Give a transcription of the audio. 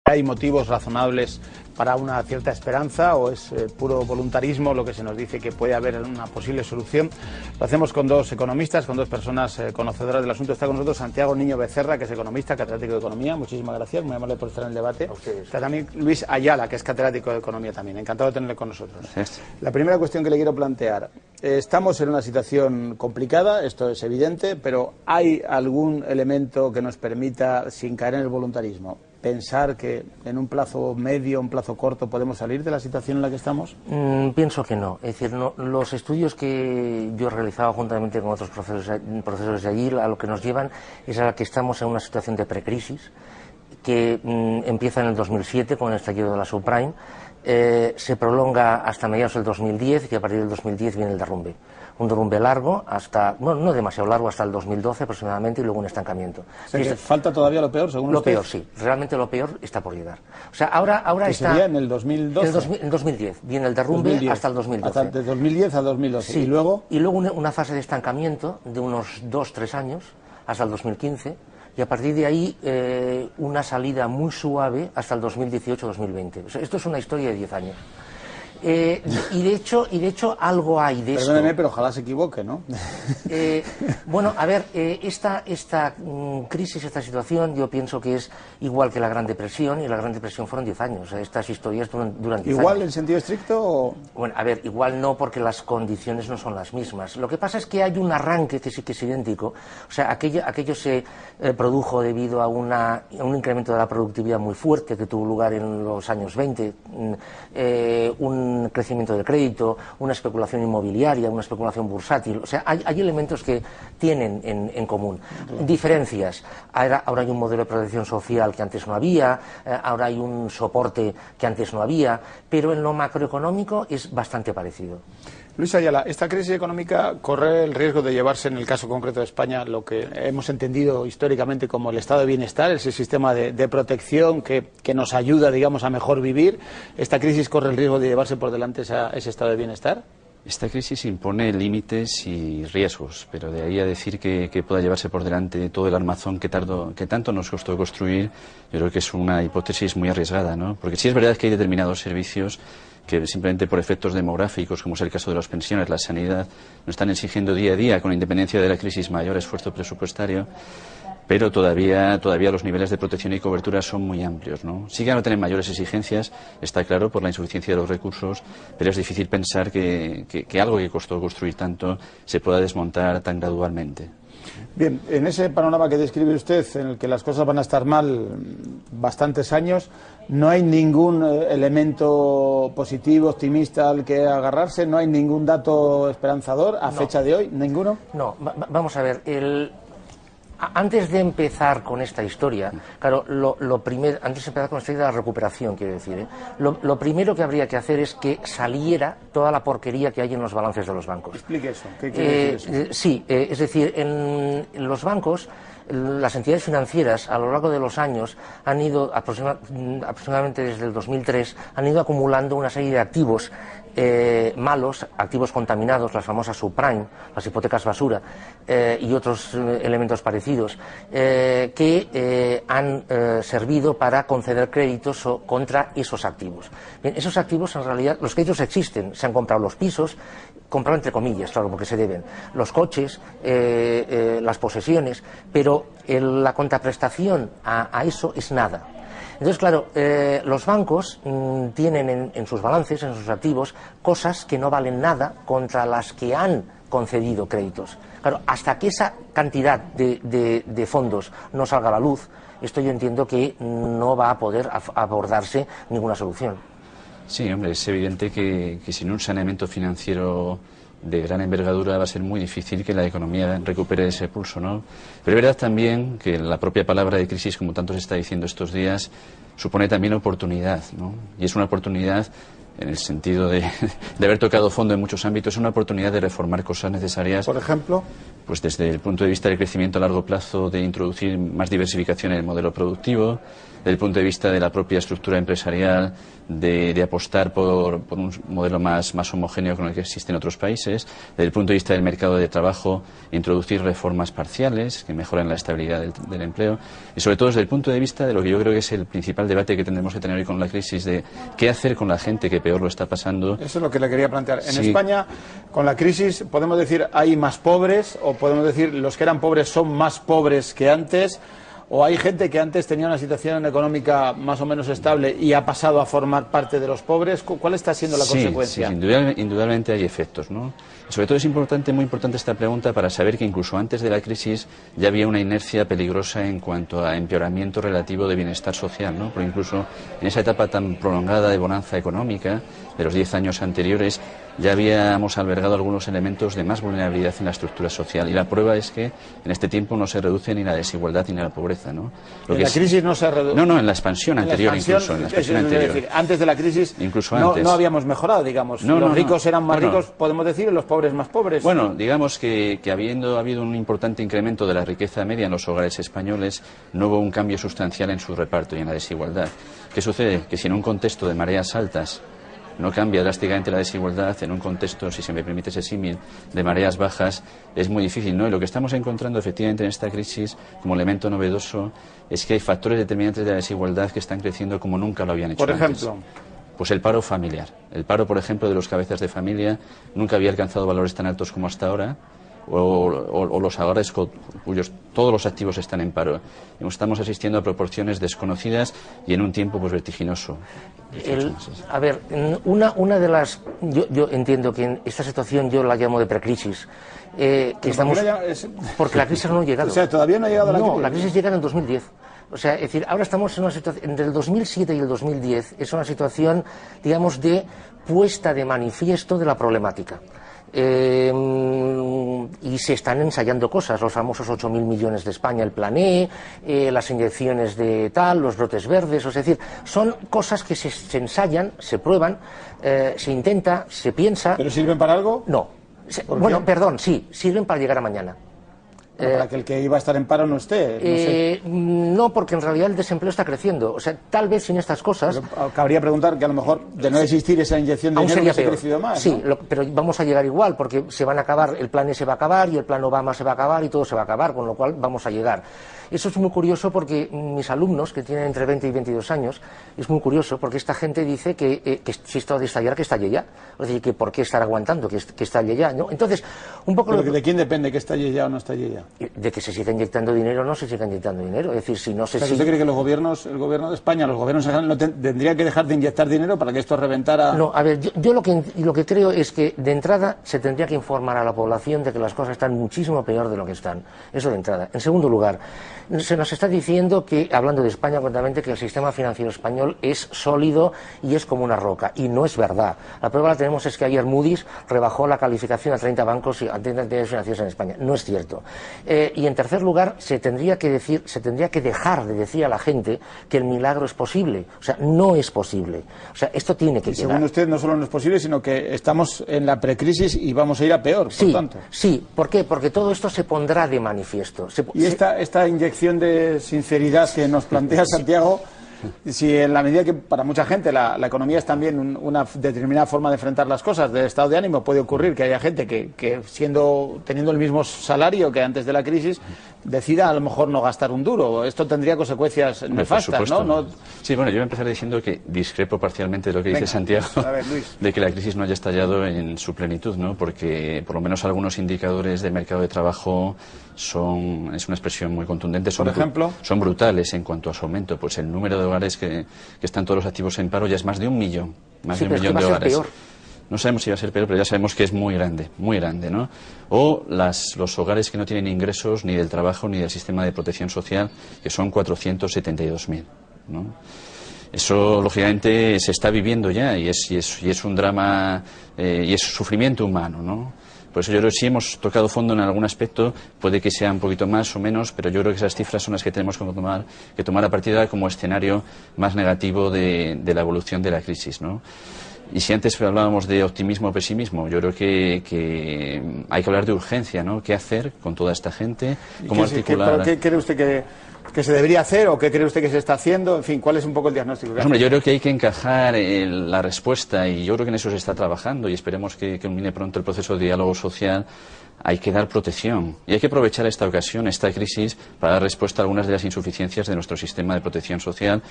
¿Hay motivos razonables para una cierta esperanza o es puro voluntarismo lo que se nos dice que puede haber una posible solución? Lo hacemos con dos economistas, con dos personas conocedoras del asunto. Está con nosotros Santiago Niño Becerra, que es economista, catedrático de Economía. Muchísimas gracias, muy amable por estar en el debate. Está también Luis Ayala, que es catedrático de Economía también. Encantado de tenerle con nosotros. Gracias. La primera cuestión que le quiero plantear. Estamos en una situación complicada, esto es evidente, pero ¿hay algún elemento que nos permita, sin caer en el voluntarismo, pensar que en un plazo medio, un plazo corto, podemos salir de la situación en la que estamos? Pienso que no. Es decir, no, los estudios que yo he realizado juntamente con otros profesores de allí, a lo que nos llevan es a que estamos en una situación de precrisis que empieza en el 2007 con el estallido de la subprime, se prolonga hasta mediados del 2010 y a partir del 2010 viene el derrumbe. Un derrumbe largo hasta, bueno, no demasiado largo, hasta el 2012 aproximadamente, y luego un estancamiento. O sea, que ¿falta todavía lo peor, según usted? Lo peor, sí. Realmente lo peor está por llegar. O sea, ahora ¿Qué está... sería en el 2012? En 2010. Viene el derrumbe 2010. Hasta el 2012. Hasta de 2010 a 2012. Sí. ¿Y luego? Y luego una fase de estancamiento de unos 2-3 años, hasta el 2015, y a partir de ahí una salida muy suave hasta el 2018-2020. O sea, esto es una historia de 10 años. Y de hecho algo hay de eso. Perdóneme, pero ojalá se equivoque, ¿no? Bueno, a ver, esta crisis, esta situación, yo pienso que es igual que la Gran Depresión, y la Gran Depresión fueron 10 años. O sea, estas historias duran 10 años. ¿Igual en sentido estricto o...? Bueno, a ver, igual no, porque las condiciones no son las mismas. Lo que pasa es que hay un arranque que sí que es idéntico. O sea, aquello se produjo debido a un incremento de la productividad muy fuerte que tuvo lugar en los años 20, un crecimiento del crédito, una especulación inmobiliaria, una especulación bursátil. O sea, hay elementos que tienen en común. Diferencias. Ahora hay un modelo de protección social que antes no había, ahora hay un soporte que antes no había, pero en lo macroeconómico es bastante parecido. Luis Ayala, esta crisis económica corre el riesgo de llevarse, en el caso concreto de España, lo que hemos entendido históricamente como el estado de bienestar, ese sistema de protección que nos ayuda, digamos, a mejor vivir. ¿Esta crisis corre el riesgo de llevarse por delante ese estado de bienestar? Esta crisis impone límites y riesgos, pero de ahí a decir que pueda llevarse por delante todo el armazón que tanto nos costó construir, yo creo que es una hipótesis muy arriesgada, ¿no? Porque sí es verdad que hay determinados servicios que simplemente por efectos demográficos, como es el caso de las pensiones, la sanidad, nos están exigiendo día a día, con independencia de la crisis, mayor esfuerzo presupuestario, pero todavía los niveles de protección y cobertura son muy amplios, ¿no? Sí que no tienen mayores exigencias, está claro, por la insuficiencia de los recursos, pero es difícil pensar que algo que costó construir tanto se pueda desmontar tan gradualmente. Bien, en ese panorama que describe usted, en el que las cosas van a estar mal bastantes años, ¿no hay ningún elemento positivo, optimista al que agarrarse? ¿No hay ningún dato esperanzador a fecha de hoy? ¿Ninguno? No, vamos a ver, antes de empezar con esta historia, claro, antes de empezar con esta historia de la recuperación, quiero decir, lo primero que habría que hacer es que saliera toda la porquería que hay en los balances de los bancos. Explique eso. ¿Qué quiere decir eso? Sí, es decir, en los bancos, las entidades financieras a lo largo de los años han ido, aproximadamente desde el 2003, han ido acumulando una serie de activos malos, activos contaminados, las famosas subprime, las hipotecas basura y otros elementos parecidos que han servido para conceder créditos contra esos activos. Bien, esos activos, en realidad, los créditos existen, se han comprado los pisos, comprado entre comillas, claro, porque se deben, los coches, las posesiones, pero la contraprestación a eso es nada. Entonces, claro, los bancos tienen en sus balances, en sus activos, cosas que no valen nada contra las que han concedido créditos. Claro, hasta que esa cantidad de fondos no salga a la luz, esto yo entiendo que no va a poder abordarse ninguna solución. Sí, hombre, es evidente que sin un saneamiento financiero de gran envergadura va a ser muy difícil que la economía recupere ese pulso, ¿no? Pero es verdad también que la propia palabra de crisis, como tanto se está diciendo estos días, supone también oportunidad, ¿no? Y es una oportunidad en el sentido de haber tocado fondo en muchos ámbitos, es una oportunidad de reformar cosas necesarias. Por ejemplo, pues desde el punto de vista del crecimiento a largo plazo, de introducir más diversificación en el modelo productivo, desde el punto de vista de la propia estructura empresarial, de apostar por un modelo más homogéneo con el que existe en otros países, desde el punto de vista del mercado de trabajo, introducir reformas parciales que mejoren la estabilidad del empleo, y sobre todo desde el punto de vista de lo que yo creo que es el principal debate que tendremos que tener hoy con la crisis, de qué hacer con la gente que peor lo está pasando. Eso es lo que le quería plantear. En Sí. España, con la crisis, podemos decir hay más pobres, o podemos decir los que eran pobres son más pobres que antes, o hay gente que antes tenía una situación económica más o menos estable y ha pasado a formar parte de los pobres. ¿Cuál está siendo la consecuencia? Sí, indudablemente hay efectos, ¿no? Sobre todo es muy importante esta pregunta para saber que incluso antes de la crisis ya había una inercia peligrosa en cuanto a empeoramiento relativo de bienestar social, ¿no? Porque incluso en esa etapa tan prolongada de bonanza económica de los 10 años anteriores ya habíamos albergado algunos elementos de más vulnerabilidad en la estructura social, y la prueba es que en este tiempo no se reduce ni la desigualdad ni la pobreza, ¿no? En la crisis no se reduce. No, en la expansión anterior incluso, en la expansión anterior. Es decir, antes de la crisis incluso antes. No habíamos mejorado, digamos. Los ricos eran más ricos, podemos decir, y los pobres más pobres. Bueno, digamos que habiendo habido un importante incremento de la riqueza media en los hogares españoles, no hubo un cambio sustancial en su reparto y en la desigualdad. ¿Qué sucede? Que si en un contexto de mareas altas no cambia drásticamente la desigualdad, en un contexto, si se me permite ese símil, de mareas bajas, es muy difícil, ¿no? Y lo que estamos encontrando efectivamente en esta crisis como elemento novedoso es que hay factores determinantes de la desigualdad que están creciendo como nunca lo habían hecho Por antes. ejemplo, pues el paro familiar. El paro, por ejemplo, de los cabezas de familia nunca había alcanzado valores tan altos como hasta ahora, o los hogares cuyos todos los activos están en paro. Estamos asistiendo a proporciones desconocidas y en un tiempo pues vertiginoso. A ver, una de las... Yo entiendo que en esta situación yo la llamo de precrisis. Porque la crisis no ha llegado. O sea, todavía no ha llegado la crisis. No, la crisis llega en el 2010. O sea, es decir, ahora estamos en una situación, entre el 2007 y el 2010, es una situación, digamos, de puesta de manifiesto de la problemática. Y se están ensayando cosas, los famosos 8.000 millones de España, el Plan E, las inyecciones de tal, los brotes verdes, es decir, son cosas que se ensayan, se prueban, se intenta, se piensa. ¿Pero sirven para algo? No. Bueno, perdón, sí, sirven para llegar a mañana. Para que el que iba a estar en paro no esté. No sé. No, porque en realidad el desempleo está creciendo. O sea, tal vez sin estas cosas... Pero cabría preguntar que a lo mejor de no existir esa inyección de dinero hubiese crecido más. Sí, ¿no? pero vamos a llegar igual, porque se van a acabar, el plan E se va a acabar y el plan Obama se va a acabar y todo se va a acabar, con lo cual vamos a llegar. Eso es muy curioso porque mis alumnos, que tienen entre 20 y 22 años, es muy curioso porque esta gente dice que si esto de estallar, que estalle ya. Es decir, que por qué estar aguantando, que estalle ya, ¿no? Entonces, un poco... ¿Pero ¿de quién depende que estalle ya o no estalle ya? De que se siga inyectando dinero o no se siga inyectando dinero. Es decir, si no se sigue... ¿Usted cree que el gobierno de España, los gobiernos en general, no tendrían que dejar de inyectar dinero para que esto reventara? No, a ver, yo lo que creo es que de entrada se tendría que informar a la población de que las cosas están muchísimo peor de lo que están. Eso de entrada. En segundo lugar, se nos está diciendo que, hablando de España concretamente, que el sistema financiero español es sólido y es como una roca. Y no es verdad. La prueba la tenemos es que ayer Moody's rebajó la calificación a 30 bancos y a 30 entidades financieras en España. No es cierto. Y en tercer lugar, se tendría que dejar de decir a la gente que el milagro es posible. O sea, no es posible. O sea, esto tiene que llegar. Según usted, no solo no es posible, sino que estamos en la precrisis y vamos a ir a peor, por tanto. Sí. ¿Por qué? Porque todo esto se pondrá de manifiesto. Y esta inyección de sinceridad que nos plantea Santiago, si en la medida que para mucha gente la economía es también una determinada forma de enfrentar las cosas, de estado de ánimo, puede ocurrir que haya gente que teniendo el mismo salario que antes de la crisis, decida a lo mejor no gastar un duro. Esto tendría consecuencias nefastas, ¿no? Sí, bueno, yo voy a empezar diciendo que discrepo parcialmente de lo que dice Santiago, a ver, Luis, de que la crisis no haya estallado en su plenitud, ¿no? Porque por lo menos algunos indicadores del mercado de trabajo es una expresión muy contundente. Por ejemplo, son brutales en cuanto a su aumento. Pues el número de hogares que están todos los activos en paro ya es más de 1 millón, más de 1 millón de hogares. Peor. No sabemos si va a ser peor, pero ya sabemos que es muy grande, ¿no? O los hogares que no tienen ingresos ni del trabajo ni del sistema de protección social, que son 472.000, ¿no? Eso, lógicamente, se está viviendo ya y es un drama y es sufrimiento humano, ¿no? Por eso yo creo que si hemos tocado fondo en algún aspecto, puede que sea un poquito más o menos, pero yo creo que esas cifras son las que tenemos que tomar a partir de ahora como escenario más negativo de la evolución de la crisis, ¿no? Y si antes hablábamos de optimismo o pesimismo, yo creo que hay que hablar de urgencia, ¿no? ¿Qué hacer con toda esta gente? ¿Cómo articular? ¿Qué cree usted que se debería hacer o qué cree usted que se está haciendo? En fin, ¿cuál es un poco el diagnóstico? Hombre, yo creo que hay que encajar la respuesta y yo creo que en eso se está trabajando y esperemos que culmine pronto el proceso de diálogo social. Hay que dar protección y hay que aprovechar esta ocasión, esta crisis, para dar respuesta a algunas de las insuficiencias de nuestro sistema de protección social.